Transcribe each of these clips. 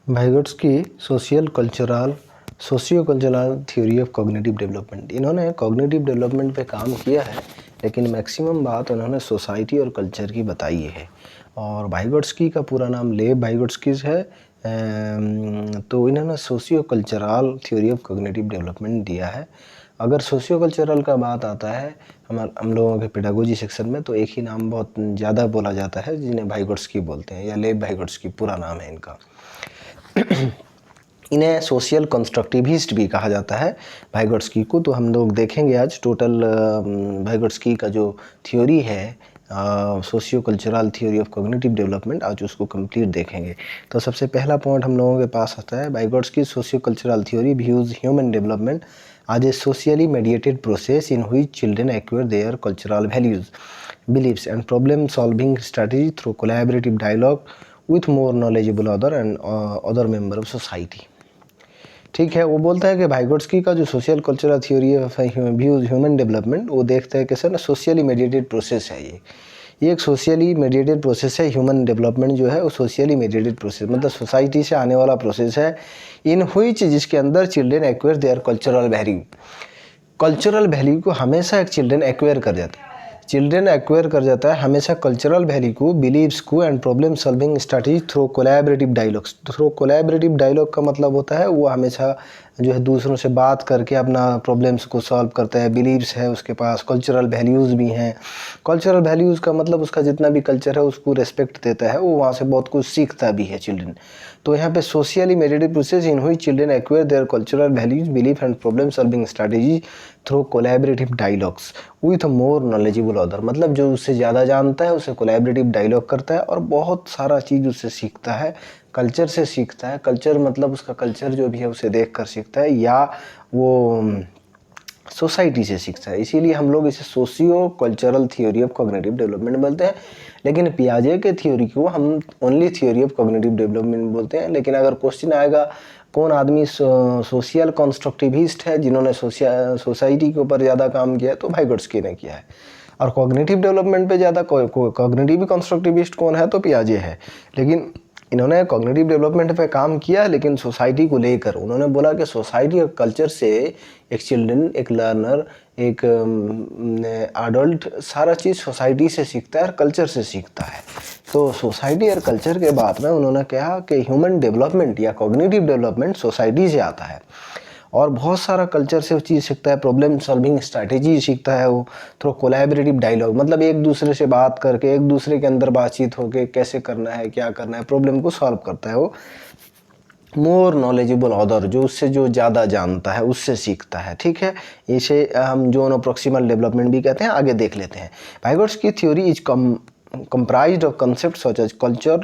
वाइगोट्स्की socio cultural theory of cognitive development. इन्होंने cognitive development पे काम किया है, लेकिन मैक्सिमम बात उन्होंने सोसाइटी और कल्चर की बताई है। और वाइगोट्स्की का पूरा नाम लेव वाइगोट्स्कीज है। तो इन्होंने socio cultural theory of cognitive development दिया है। अगर सोशियो कल्चरल का बात आता है हम लोगों के पेडागोजी सेक्शन में, तो एक ही नाम बहुत ज़्यादा बोला जाता है, जिन्हें वाइगोट्स्की बोलते हैं, या लेव वाइगोट्स्की पूरा नाम है इनका। इन्हें सोशल कंस्ट्रक्टिविस्ट भी कहा जाता है वाइगोट्स्की को। तो हम लोग देखेंगे आज टोटल वाइगोट्स्की का जो थ्योरी है, socio cultural theory of cognitive development, आज उसको कंप्लीट देखेंगे। तो सबसे पहला पॉइंट हम लोगों के पास आता है, Vygotsky socio cultural theory views human development as a socially mediated process in which children acquire their cultural values, beliefs and problem solving strategy through collaborative dialogue with more knowledgeable other member of society। ठीक है, वो बोलता है कि वाइगोट्स्की का जो social cultural theory of views human development, वो देखता है कि सर सोशली मेडिएटेड प्रोसेस है। ये एक सोशली मेडिएटेड प्रोसेस है। ह्यूमन डेवलपमेंट जो है वो सोशली मेडिएटेड प्रोसेस, मतलब सोसाइटी से आने वाला प्रोसेस है, इन व्हिच, जिसके अंदर children acquire their cultural value. Cultural value को हमेशा एक चिल्ड्रेन एक्वायर कर जाता है, हमेशा कल्चरल वैल्यू को, बिलीव्स को and problem solving strategy through collaborative dialogues. Through collaborative dialogue का मतलब होता है वो हमेशा जो है दूसरों से बात करके अपना प्रॉब्लम्स को सॉल्व करता है। बिलीव्स है उसके पास, कल्चरल वैल्यूज़ भी हैं। कल्चरल वैल्यूज़ का मतलब उसका जितना भी कल्चर है उसको रेस्पेक्ट देता है, वो वहाँ से बहुत कुछ सीखता भी है चिल्ड्रन। तो यहाँ पे socially mediated process in which children acquire their cultural values, belief and problem solving strategy through collaborative dialogues with more knowledgeable other. मतलब जो उससे ज़्यादा जानता है उससे कोलैबोरेटिव डायलॉग करता है और बहुत सारा चीज़ उससे सीखता है, कल्चर से सीखता है। कल्चर मतलब उसका कल्चर जो भी है उसे देख कर सीखता है, या वो सोसाइटी से सीखता है। इसीलिए हम लोग इसे socio cultural theory of cognitive development बोलते हैं। लेकिन पियाजे के थ्योरी को हम only theory of cognitive development बोलते हैं। लेकिन अगर क्वेश्चन आएगा कौन आदमी सोशल कंस्ट्रक्टिविस्ट है, जिन्होंने सोसाइटी के ऊपर ज़्यादा काम किया है, तो वाइगोट्स्की ने किया है। और कॉग्निटिव डेवलपमेंट पे ज़्यादा कॉग्निटिव कंस्ट्रक्टिविस्ट कौन है, तो पियाजे है। लेकिन इन्होंने कॉग्निटिव डेवलपमेंट पे काम किया, लेकिन सोसाइटी को लेकर उन्होंने बोला कि सोसाइटी और कल्चर से एक चिल्ड्रन, एक लर्नर, एक एडल्ट सारा चीज़ सोसाइटी से सीखता है और कल्चर से सीखता है। तो सोसाइटी और कल्चर के बाद में उन्होंने कहा कि ह्यूमन डेवलपमेंट या कॉग्निटिव डेवलपमेंट सोसाइटी से आता है और बहुत सारा कल्चर से वो चीज़ सीखता है। प्रॉब्लम सॉल्विंग स्ट्रैटेजी सीखता है वो थ्रू कोलैबोरेटिव डायलॉग, मतलब एक दूसरे से बात करके, एक दूसरे के अंदर बातचीत होकर कैसे करना है, क्या करना है, प्रॉब्लम को सॉल्व करता है वो। मोर नॉलेजेबल अदर, जो उससे जो ज़्यादा जानता है उससे सीखता है। ठीक है, इसे हम जोन ऑफ प्रॉक्सिमल डेवलपमेंट भी कहते हैं। आगे देख लेते हैं। Vygotsky theory is comprised of concepts such as culture,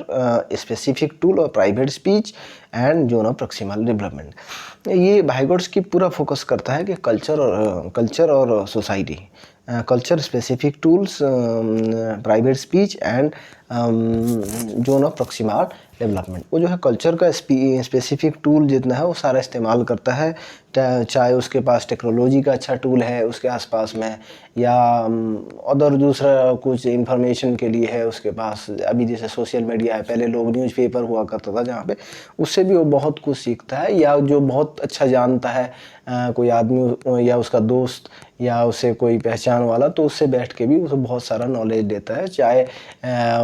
specific tool और private speech and zone of proximal development। ये वाइगोट्स्की पूरा फोकस करता है कि कल्चर और society, culture, specific tools, private speech and zone of proximal development. वो जो है कल्चर का स्पेसिफिक टूल जितना है वो सारा इस्तेमाल करता है, चाहे उसके पास टेक्नोलॉजी का अच्छा टूल है उसके आसपास में, या अदर दूसरा कुछ इंफॉर्मेशन के लिए है उसके पास। अभी जैसे सोशल मीडिया है, पहले लोग न्यूज़पेपर हुआ करता था जहाँ पे, उससे भी वो बहुत कुछ सीखता है। या जो बहुत अच्छा जानता है कोई आदमी या उसका दोस्त या उसे कोई पहचान वाला, तो उससे बैठ के भी उसे बहुत सारा नॉलेज देता है, चाहे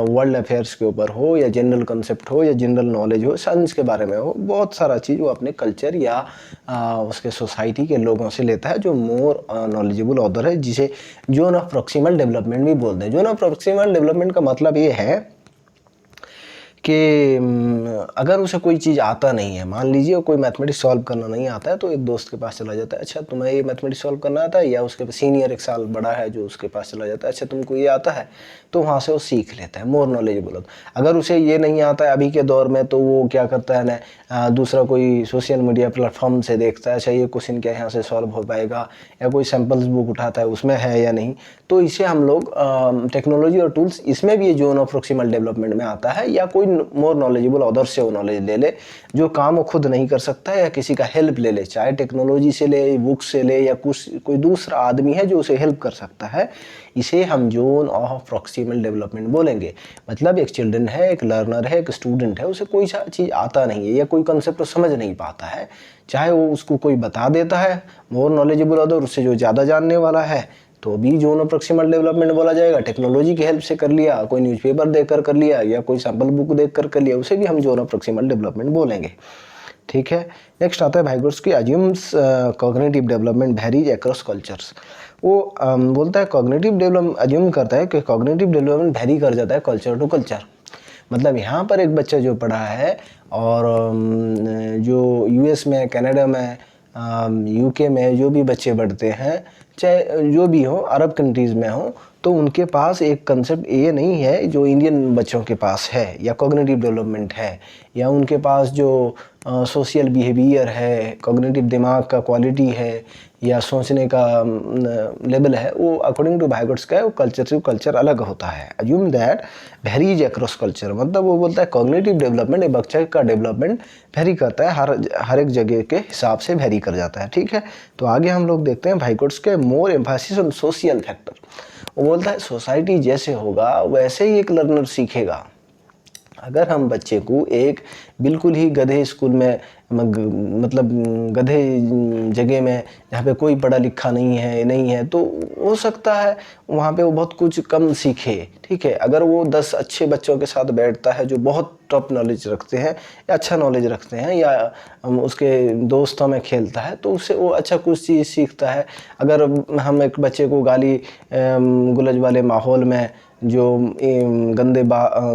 वर्ल्ड अफेयर्स के ऊपर हो या जनरल कंसेप्ट हो या जनरल नॉलेज हो, साइंस के बारे में हो। बहुत सारा चीज़ वो अपने कल्चर या उसके सोसाइटी के लोगों से लेता है, जो मोर नॉलेजेबल ऑथर है, जिसे जोन ऑफ प्रॉक्सिमल डेवलपमेंट भी बोलते हैं। जोन ऑफ प्रॉक्सिमल डेवलपमेंट का मतलब ये है कि अगर उसे कोई चीज़ आता नहीं है, मान लीजिए कोई मैथमेटिक्स सॉल्व करना नहीं आता है, तो एक दोस्त के पास चला जाता है, अच्छा तुम्हें ये मैथमेटिक्स सॉल्व करना आता है, या उसके सीनियर एक साल बड़ा है जो उसके पास चला जाता है, अच्छा तुमको ये आता है, तो वहाँ से वो सीख लेता है, मोर नॉलेजेबल। अगर उसे ये नहीं आता है अभी के दौर में, तो वो क्या करता है ना, दूसरा कोई सोशल मीडिया प्लेटफॉर्म से देखता है, अच्छा ये क्वेश्चन क्या यहाँ से सॉल्व हो पाएगा, या कोई सैम्पल्स बुक उठाता है उसमें है या नहीं। तो इसे हम लोग टेक्नोलॉजी और टूल्स, इसमें भी ये जोन ऑफ प्रॉक्सिमल डेवलपमेंट में आता है। या कोई मोर नॉलेजेबल, अदर से वो नॉलेज ले ले। जो काम वो खुद नहीं कर सकता है या किसी का हेल्प ले ले, चाहे टेक्नोलॉजी से ले, बुक से ले, या कुछ कोई दूसरा आदमी है जो उसे हेल्प कर सकता है, इसे हम जोन ऑफ प्रॉक्सिमल डेवलपमेंट बोलेंगे। मतलब एक चिल्ड्रन है, एक लर्नर है, एक स्टूडेंट है, उसे कोई चीज़ आता नहीं है या कोई कंसेप्ट समझ नहीं पाता है, चाहे वो उसको कोई बता देता है, मोर नॉलेजेबल अदर, उससे जो ज़्यादा जानने वाला है, तो भी जोन ऑफ प्रॉक्सिमल डेवलपमेंट बोला जाएगा। टेक्नोलॉजी की हेल्प से कर लिया, कोई न्यूज़पेपर देखकर कर लिया या कोई सैम्पल बुक देखकर कर लिया, उसे भी हम जोन ऑफ प्रॉक्सिमल डेवलपमेंट बोलेंगे। ठीक है। नेक्स्ट आता है Vygotsky assumes cognitive development varies across cultures. वो बोलता है कॉग्निटिव डेवलपमेंट अज्यूम करता है कि कॉग्निटिव डेवलपमेंट वेरी कर जाता है कल्चर टू कल्चर। मतलब यहाँ पर एक बच्चा जो पढ़ा है और जो यूएस में, कनाडा में, यूके में जो भी बच्चे पढ़ते हैं, चाहे जो भी हो, अरब कंट्रीज़ में हो, तो उनके पास एक कंसेप्ट ये नहीं है जो इंडियन बच्चों के पास है, या कॉग्निटिव डेवलपमेंट है, या उनके पास जो सोशल बिहेवियर है, कॉग्निटिव दिमाग का क्वालिटी है, या सोचने का लेवल है, वो अकॉर्डिंग टू भाइगोट्स्की वो कल्चर से कल्चर अलग होता है। Assume that varies across culture, मतलब वो बोलता है कॉग्निटिव डेवलपमेंट, एक बच्चे का डेवलपमेंट वेरी करता है, हर एक जगह के हिसाब से वेरी कर जाता है। ठीक है। तो आगे हम लोग देखते हैं भाइगोट्स्की मोर एम्फेसिस ऑन सोशल फैक्टर। वो बोलता है सोसाइटी जैसे होगा वैसे ही एक लर्नर सीखेगा। अगर हम बच्चे को एक बिल्कुल ही गधे स्कूल में, मतलब गधे जगह में जहाँ पे कोई पढ़ा लिखा नहीं है, तो हो सकता है वहाँ पे वो बहुत कुछ कम सीखे। ठीक है। अगर वो 10 अच्छे बच्चों के साथ बैठता है जो बहुत टॉप नॉलेज रखते हैं या अच्छा नॉलेज रखते हैं, या उसके दोस्तों में खेलता है, तो उससे वो अच्छा कुछ चीज़ सीखता है। अगर हम एक बच्चे को गाली गुलज वाले माहौल में जो गंदे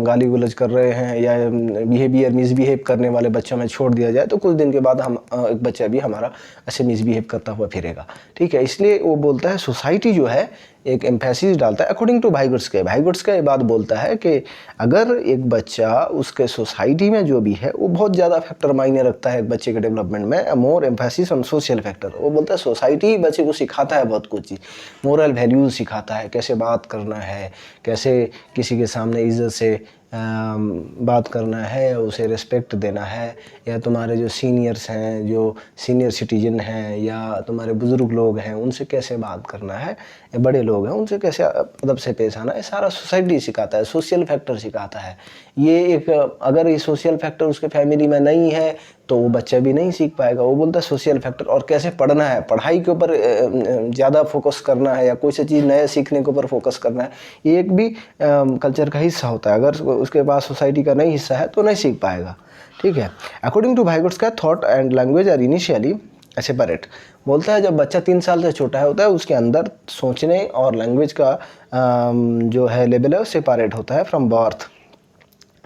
गाली गुलज कर रहे हैं या मिसबिहेव करने वाले बच्चों में छोड़ दिया जाए, तो कुछ दिन के बाद हम एक बच्चा भी हमारा ऐसे मिसबिहेव करता हुआ फिरेगा। ठीक है। इसलिए वो बोलता है सोसाइटी जो है एक एम्फेसिस डालता है अकॉर्डिंग टू भाइगोट्स्की। भाइगोट्स्की ये बात बोलता है कि अगर एक बच्चा उसके सोसाइटी में जो भी है वो बहुत ज़्यादा फैक्टर मायने रखता है एक बच्चे के डेवलपमेंट में, मोर एम्फेसिस ऑन सोशल फैक्टर। वो बोलता है सोसाइटी बच्चे को सिखाता है बहुत कुछ चीज़, मोरल वैल्यूज़ सिखाता है, कैसे बात करना है, कैसे किसी के सामने इज्जत से बात करना है, उसे रिस्पेक्ट देना है, या तुम्हारे जो सीनियर्स हैं, जो सीनियर सिटीजन हैं, या तुम्हारे बुज़ुर्ग लोग हैं, उनसे कैसे बात करना है, या बड़े लोग हैं उनसे कैसे अदब से पेश आना है, सारा सोसाइटी सिखाता है, सोशल फैक्टर सिखाता है। ये एक, अगर ये सोशल फैक्टर उसके फैमिली में नहीं है तो वो बच्चा भी नहीं सीख पाएगा। वो बोलता है सोशल फैक्टर, और कैसे पढ़ना है, पढ़ाई के ऊपर ज़्यादा फोकस करना है या कोई सी चीज़ नया सीखने के ऊपर फोकस करना है, ये एक भी कल्चर का हिस्सा होता है। अगर उसके पास सोसाइटी का नहीं हिस्सा है तो नहीं सीख पाएगा। ठीक है। According to Vygotsky thought and language are initially separate. बोलता है जब बच्चा 3 साल से छोटा होता है उसके अंदर सोचने और लैंग्वेज का जो है लेवल है वो सेपरेट होता है from birth,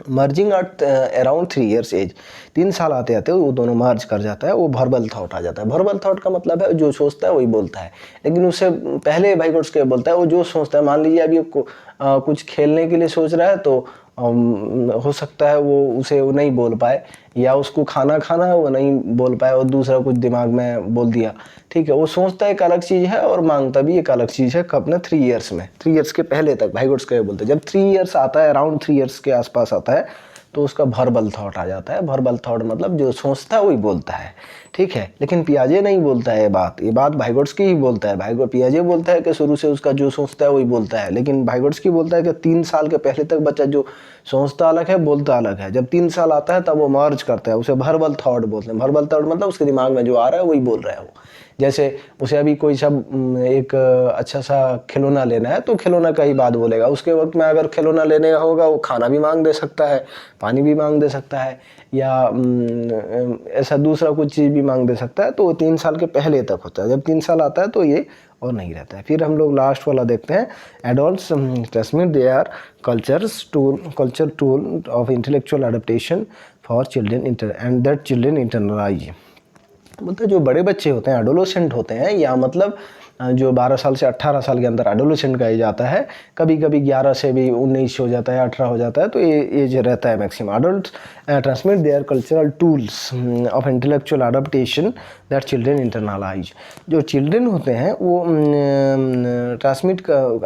merging at around 3 years age. 3 साल आते आते वो दोनों मर्ज कर जाता है, वो वर्बल थॉट आ जाता है। वर्बल थॉट का मतलब है जो सोचता है वही बोलता है, लेकिन उससे पहले भाइगोट्स्की बोलता है वो जो सोचता है, मान लीजिए अभी कुछ खेलने के लिए सोच रहा है तो हो सकता है वो नहीं बोल पाए, या उसको खाना खाना है वो नहीं बोल पाए और दूसरा कुछ दिमाग में बोल दिया। ठीक है। वो सोचता एक अलग चीज़ है और मांगता भी एक अलग चीज़ है। कब ना 3 ईयर्स में, 3 ईयर्स के पहले तक भाइगोट्स्की बोलते हैं। जब 3 ईयर्स आता है, अराउंड 3 ईयर्स के आसपास आता है, तो उसका वर्बल थॉट आ जाता है। वर्बल थॉट मतलब जो सोचता है वही बोलता है। ठीक है। लेकिन पियाजे नहीं बोलता है ये बात भाइगोट्स्की ही बोलता है। पियाजे बोलता है कि शुरू से उसका जो सोचता है वही बोलता है, लेकिन भाइगोट्स्की बोलता है कि 3 साल के पहले तक बच्चा जो सोचता अलग है, बोलता अलग है। जब 3 साल आता है तब वो मर्ज करता है, उसे वर्बल थॉट बोलते हैं। वर्बल थॉट मतलब उसके दिमाग में जो आ रहा है वही बोल रहा है वो। जैसे उसे अभी कोई सब एक अच्छा सा खिलौना लेना है तो खिलौना का ही बात बोलेगा। उसके वक्त में अगर खिलौना लेने का होगा वो खाना भी मांग दे सकता है, पानी भी मांग दे सकता है, या ऐसा दूसरा कुछ चीज़ भी मांग दे सकता है। तो वो 3 साल के पहले तक होता है। जब 3 साल आता है तो ये और नहीं रहता है। फिर हम लोग लास्ट वाला देखते हैं, adults transmit their culture tool of intellectual adaptation for children and that children internalise. मतलब जो बड़े बच्चे होते हैं, एडोलेसेंट होते हैं, या मतलब जो 12 साल से 18 साल के अंदर एडोलेसेंट का एज आता है, कभी कभी 11 से भी 19 हो जाता है, 18 हो जाता है, तो ये एज रहता है maximum. Adult transmit their cultural tools of intellectual adaptation that children internalise. जो चिल्ड्रन होते हैं वो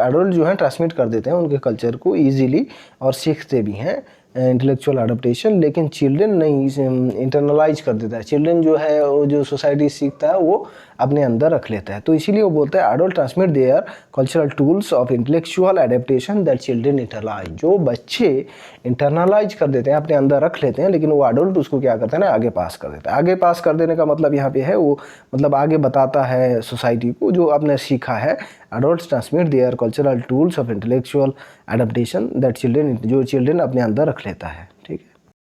एडल्ट जो हैं ट्रांसमिट कर देते हैं उनके कल्चर को ईजीली, और सीखते भी हैं इंटेलेक्चुअल अडेप्टेशन, लेकिन चिल्ड्रन नहीं इंटरनलाइज कर देता है। चिल्ड्रन जो है वो जो सोसाइटी सीखता है वो अपने अंदर रख लेता है। तो इसीलिए वो बोलता है adult transmit their cultural tools of intellectual adaptation that children internalise. जो बच्चे इंटरनलाइज कर देते हैं, अपने अंदर रख लेते हैं, लेकिन वो एडल्ट उसको क्या करता है ना, आगे पास कर देता है। आगे पास कर देने का मतलब यहाँ पे है वो मतलब आगे बताता है सोसाइटी को जो आपने सीखा है। Adults transmit their cultural tools of intellectual adaptation that children, जो चिल्ड्रन अपने अंदर रख लेता है।